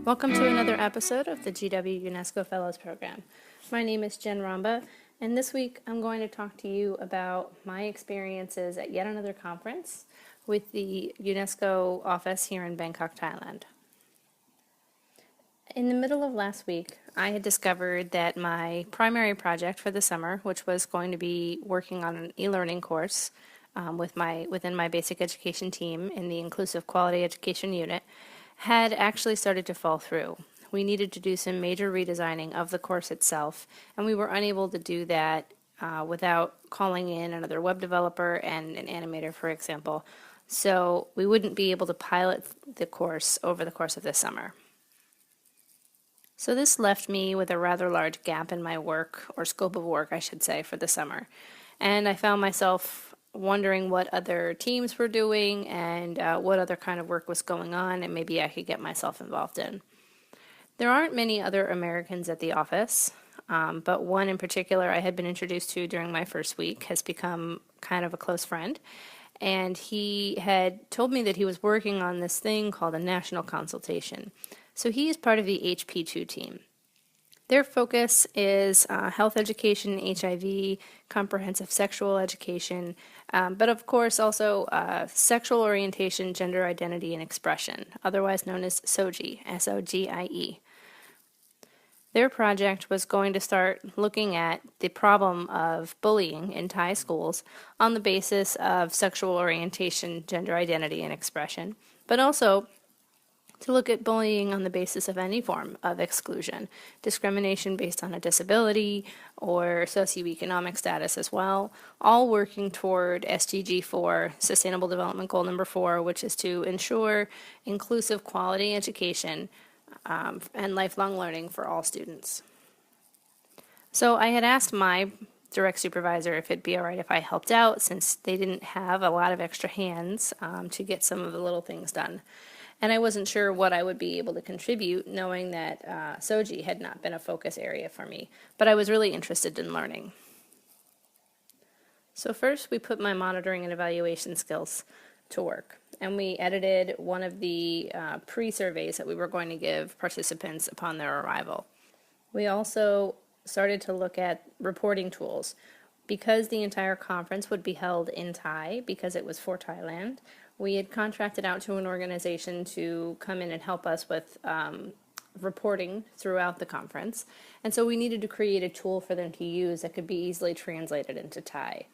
Welcome to another episode of the GW UNESCO Fellows Program. My name is Jen Romba, and this week I'm going to talk to you about my experiences at yet another conference with the UNESCO office here in Bangkok, Thailand. In the middle of last week, I had discovered that my primary project for the summer, which was going to be working on an e-learning course within my basic education team in the Inclusive Quality Education Unit, had actually started to fall through. We needed to do some major redesigning of the course itself, and we were unable to do that without calling in another web developer and an animator, for example. So we wouldn't be able to pilot the course over the course of this summer. So this left me with a rather large gap in my work, or scope of work, I should say, for the summer. And I found myself wondering what other teams were doing and what other kind of work was going on, and maybe I could get myself involved in. There aren't many other Americans at the office, but one in particular I had been introduced to during my first week has become kind of a close friend, and he had told me that he was working on this thing called a National Consultation. So he is part of the HP2 team. Their focus is health education, HIV, comprehensive sexual education, but of course also sexual orientation, gender identity, and expression, otherwise known as SOGIE, S-O-G-I-E. Their project was going to start looking at the problem of bullying in Thai schools on the basis of sexual orientation, gender identity, and expression, but also to look at bullying on the basis of any form of exclusion, discrimination based on a disability or socioeconomic status as well, all working toward SDG 4, Sustainable Development Goal number 4, which is to ensure inclusive quality education and lifelong learning for all students. So I had asked my direct supervisor if it'd be all right if I helped out, since they didn't have a lot of extra hands to get some of the little things done. And I wasn't sure what I would be able to contribute, knowing that SOGIE had not been a focus area for me, but I was really interested in learning. So first we put my monitoring and evaluation skills to work, and we edited one of the pre-surveys that we were going to give participants upon their arrival. We also started to look at reporting tools. Because the entire conference would be held in Thai, because it was for Thailand, we had contracted out to an organization to come in and help us with reporting throughout the conference. And so we needed to create a tool for them to use that could be easily translated into Thai.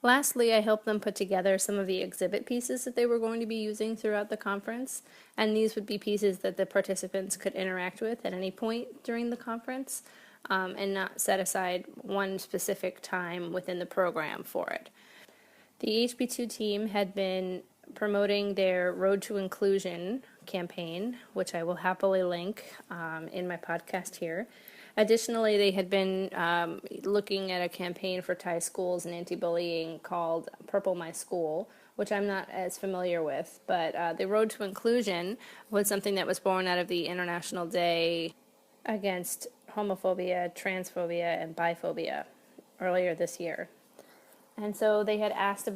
Lastly, I helped them put together some of the exhibit pieces that they were going to be using throughout the conference. And these would be pieces that the participants could interact with at any point during the conference, and not set aside one specific time within the program for it. The HP2 team had been promoting their Road to Inclusion campaign, which I will happily link in my podcast here. Additionally, they had been looking at a campaign for Thai schools and anti-bullying called Purple My School, which I'm not as familiar with, but the Road to Inclusion was something that was born out of the International Day against homophobia, transphobia, and biphobia earlier this year. And so they had asked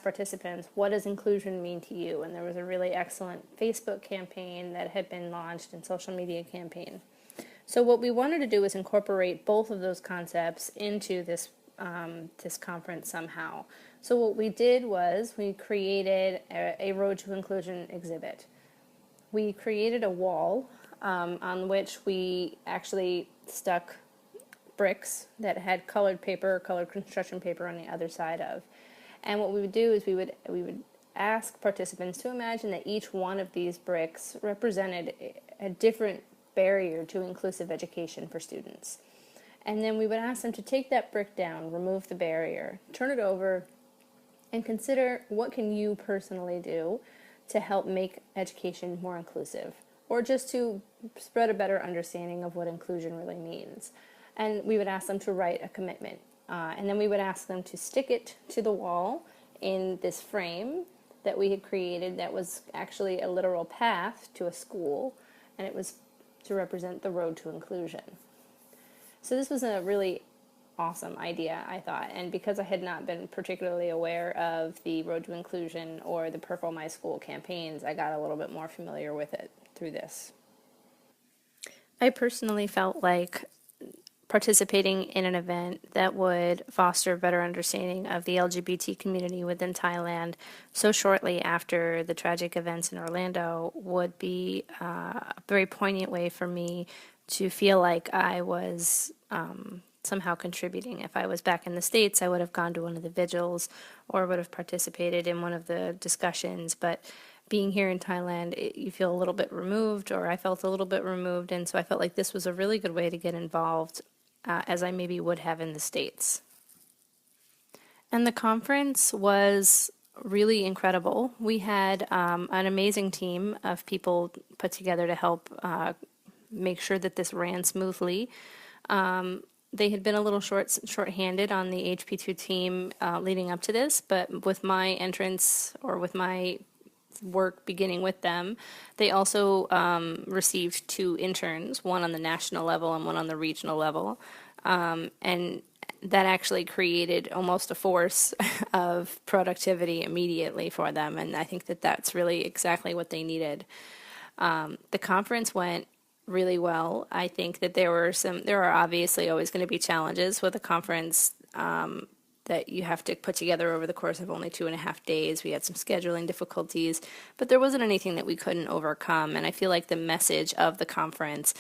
participants, what does inclusion mean to you? And there was a really excellent Facebook campaign that had been launched and social media campaign. So what we wanted to do was incorporate both of those concepts into this conference somehow. So what we did was we created a Road to Inclusion exhibit. We created a wall on which we actually stuck bricks that had colored construction paper on the other side of. And what we would do is we would ask participants to imagine that each one of these bricks represented a different barrier to inclusive education for students. And then we would ask them to take that brick down, remove the barrier, turn it over, and consider what can you personally do to help make education more inclusive, or just to spread a better understanding of what inclusion really means. And we would ask them to write a commitment. And then we would ask them to stick it to the wall in this frame that we had created that was actually a literal path to a school, and it was to represent the road to inclusion. So this was a really awesome idea, I thought, and because I had not been particularly aware of the Road to Inclusion or the Purple My School campaigns, I got a little bit more familiar with it. through this. I personally felt like participating in an event that would foster a better understanding of the LGBT community within Thailand so shortly after the tragic events in Orlando would be a very poignant way for me to feel like I was somehow contributing. If I was back in the States, I would have gone to one of the vigils or would have participated in one of the discussions, but being here in Thailand, you feel a little bit removed, or I felt a little bit removed, and so I felt like this was a really good way to get involved as I maybe would have in the States. And the conference was really incredible. We had an amazing team of people put together to help make sure that this ran smoothly. They had been a little short-handed on the HP2 team leading up to this, but with my entrance or with my work beginning with them, they also received 2 interns, one on the national level and one on the regional level. And that actually created almost a force of productivity immediately for them. And I think that that's really exactly what they needed. The conference went really well. I think that there are obviously always going to be challenges with a conference that you have to put together over the course of only 2.5 days. We had some scheduling difficulties, but there wasn't anything that we couldn't overcome. And I feel like the message of the conference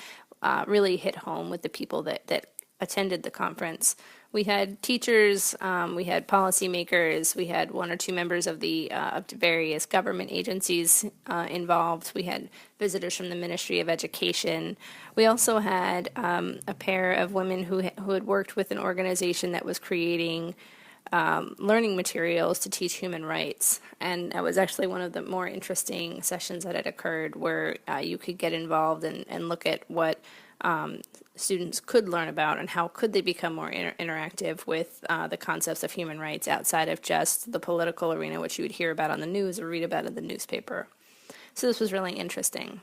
really hit home with the people that attended the conference. We had teachers, we had policymakers, we had 1 or 2 members of the various government agencies involved. We had visitors from the Ministry of Education. We also had a pair of women who had worked with an organization that was creating learning materials to teach human rights. And that was actually one of the more interesting sessions that had occurred, where you could get involved and look at what students could learn about and how could they become more interactive with the concepts of human rights outside of just the political arena, which you would hear about on the news or read about in the newspaper. So this was really interesting.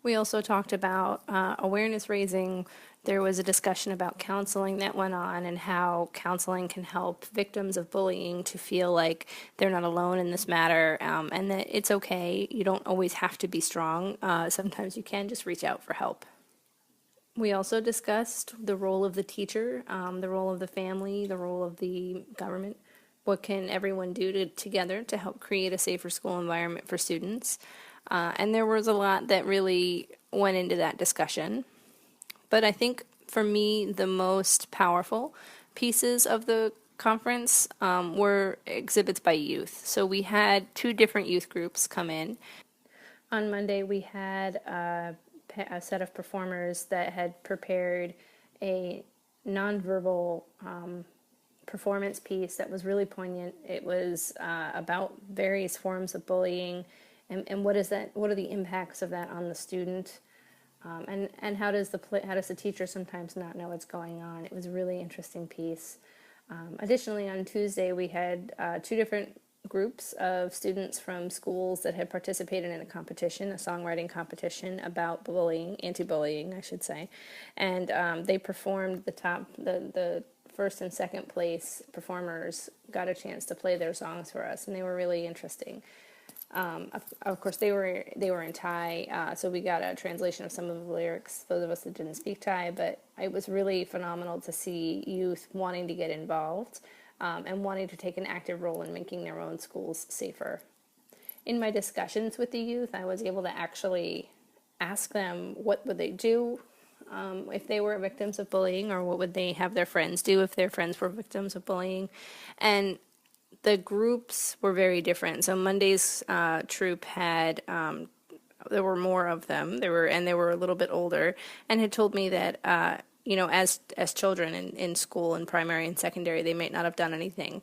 We also talked about awareness raising. There was a discussion about counseling that went on and how counseling can help victims of bullying to feel like they're not alone in this matter, and that it's okay. You don't always have to be strong. Sometimes you can just reach out for help. We also discussed the role of the teacher, the role of the family, the role of the government. What can everyone do together to help create a safer school environment for students? And there was a lot that really went into that discussion. But I think for me, the most powerful pieces of the conference were exhibits by youth. So we had 2 different youth groups come in. On Monday, we had a set of performers that had prepared a nonverbal performance piece that was really poignant. It was about various forms of bullying and what are the impacts of that on the student, and how does the teacher sometimes not know what's going on. It was a really interesting piece. Additionally, on Tuesday, we had 2 different groups of students from schools that had participated in a competition, a songwriting competition about bullying, anti-bullying, I should say, and they performed the first and second place performers got a chance to play their songs for us, and they were really interesting. Of course, they were in Thai, so we got a translation of some of the lyrics, those of us that didn't speak Thai, but it was really phenomenal to see youth wanting to get involved and wanting to take an active role in making their own schools safer. In my discussions with the youth, I was able to actually ask them what would they do if they were victims of bullying, or what would they have their friends do if their friends were victims of bullying. And the groups were very different. So Monday's troop had, there were more of them. They were a little bit older, and had told me that, as children in school and primary and secondary, they might not have done anything.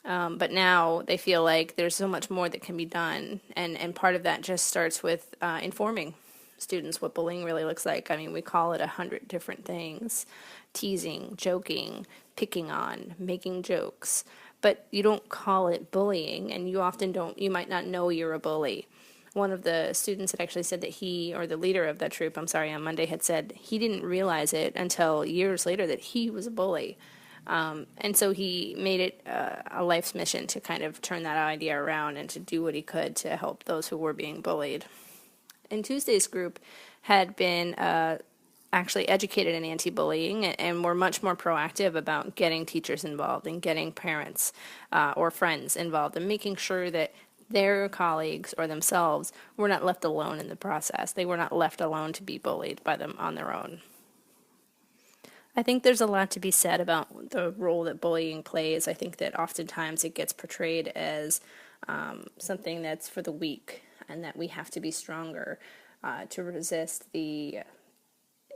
But now they feel like there's so much more that can be done. And part of that just starts with informing students what bullying really looks like. I mean, we call it 100 different things: teasing, joking, picking on, making jokes. But you don't call it bullying, and you might not know you're a bully. One of the students had actually said that the leader of that troop, on Monday, had said he didn't realize it until years later that he was a bully. And so he made it a life's mission to kind of turn that idea around and to do what he could to help those who were being bullied. in Tuesday's group had been actually educated in anti-bullying and were much more proactive about getting teachers involved and getting parents or friends involved and making sure that their colleagues or themselves were not left alone in the process. They were not left alone to be bullied by them on their own. I think there's a lot to be said about the role that bullying plays. I think that oftentimes it gets portrayed as something that's for the weak and that we have to be stronger to resist the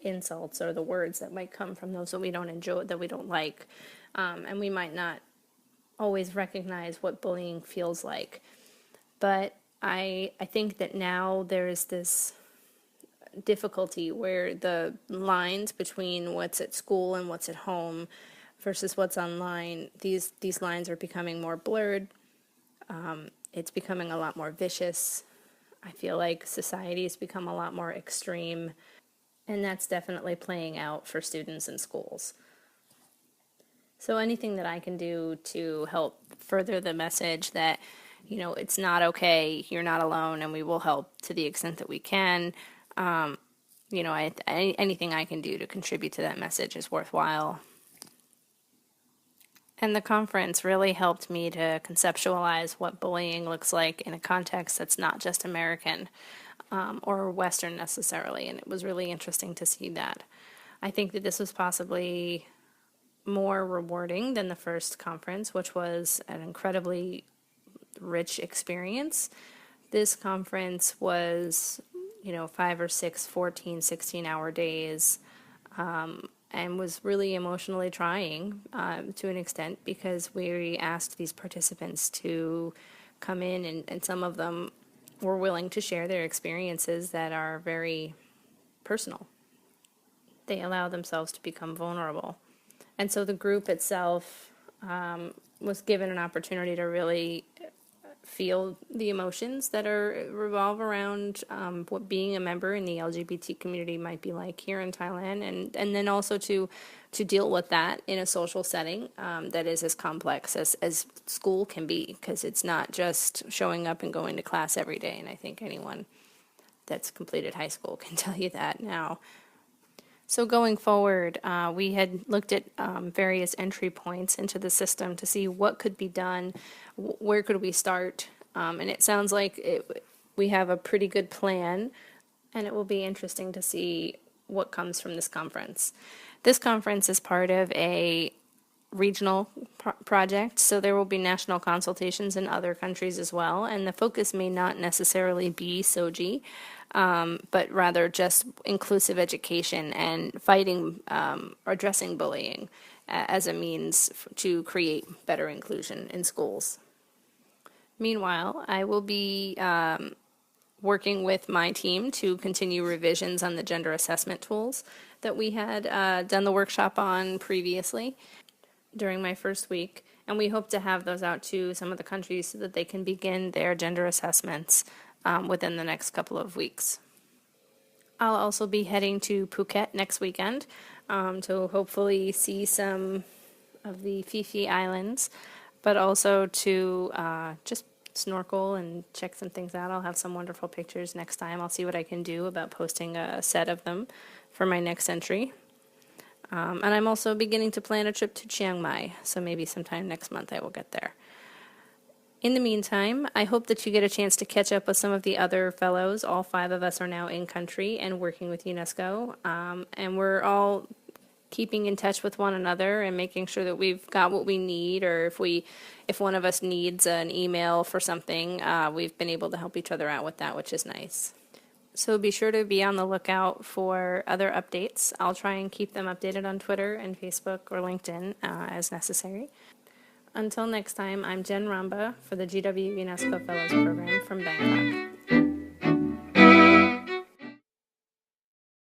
insults or the words that might come from those that we don't enjoy, that we don't like. And we might not always recognize what bullying feels like. But I think that now there's this difficulty where the lines between what's at school and what's at home versus what's online, these lines are becoming more blurred. It's becoming a lot more vicious. I feel like society has become a lot more extreme, and that's definitely playing out for students in schools. So anything that I can do to help further the message that, you know, it's not okay, you're not alone, and we will help to the extent that we can. You know, anything I can do to contribute to that message is worthwhile. And the conference really helped me to conceptualize what bullying looks like in a context that's not just American or Western necessarily, and it was really interesting to see that. I think that this was possibly more rewarding than the first conference, which was an incredibly rich experience. This conference was, you know, 5 or 6, 14, 16-hour days, and was really emotionally trying to an extent because we asked these participants to come in and some of them were willing to share their experiences that are very personal. They allow themselves to become vulnerable. And so the group itself was given an opportunity to really feel the emotions that revolve around what being a member in the LGBT community might be like here in Thailand, and then also to deal with that in a social setting that is as complex as school can be, because it's not just showing up and going to class every day, and I think anyone that's completed high school can tell you that now. So going forward, we had looked at various entry points into the system to see what could be done, where could we start, and it sounds like we have a pretty good plan, and it will be interesting to see what comes from this conference. This conference is part of a regional project, so there will be national consultations in other countries as well, and the focus may not necessarily be SOGIE, but rather just inclusive education and fighting, addressing bullying as a means to create better inclusion in schools. Meanwhile, I will be working with my team to continue revisions on the gender assessment tools that we had done the workshop on previously during my first week, and we hope to have those out to some of the countries so that they can begin their gender assessments within the next couple of weeks. I'll also be heading to Phuket next weekend to hopefully see some of the Phi Phi Islands, but also to just snorkel and check some things out. I'll have some wonderful pictures next time. I'll see what I can do about posting a set of them for my next entry. And I'm also beginning to plan a trip to Chiang Mai, so maybe sometime next month I will get there. In the meantime, I hope that you get a chance to catch up with some of the other fellows. All 5 of us are now in country and working with UNESCO, and we're all keeping in touch with one another and making sure that we've got what we need, or if one of us needs an email for something, we've been able to help each other out with that, which is nice. So be sure to be on the lookout for other updates. I'll try and keep them updated on Twitter and Facebook or LinkedIn as necessary. Until next time, I'm Jen Romba for the GW UNESCO Fellows Program from Bangkok.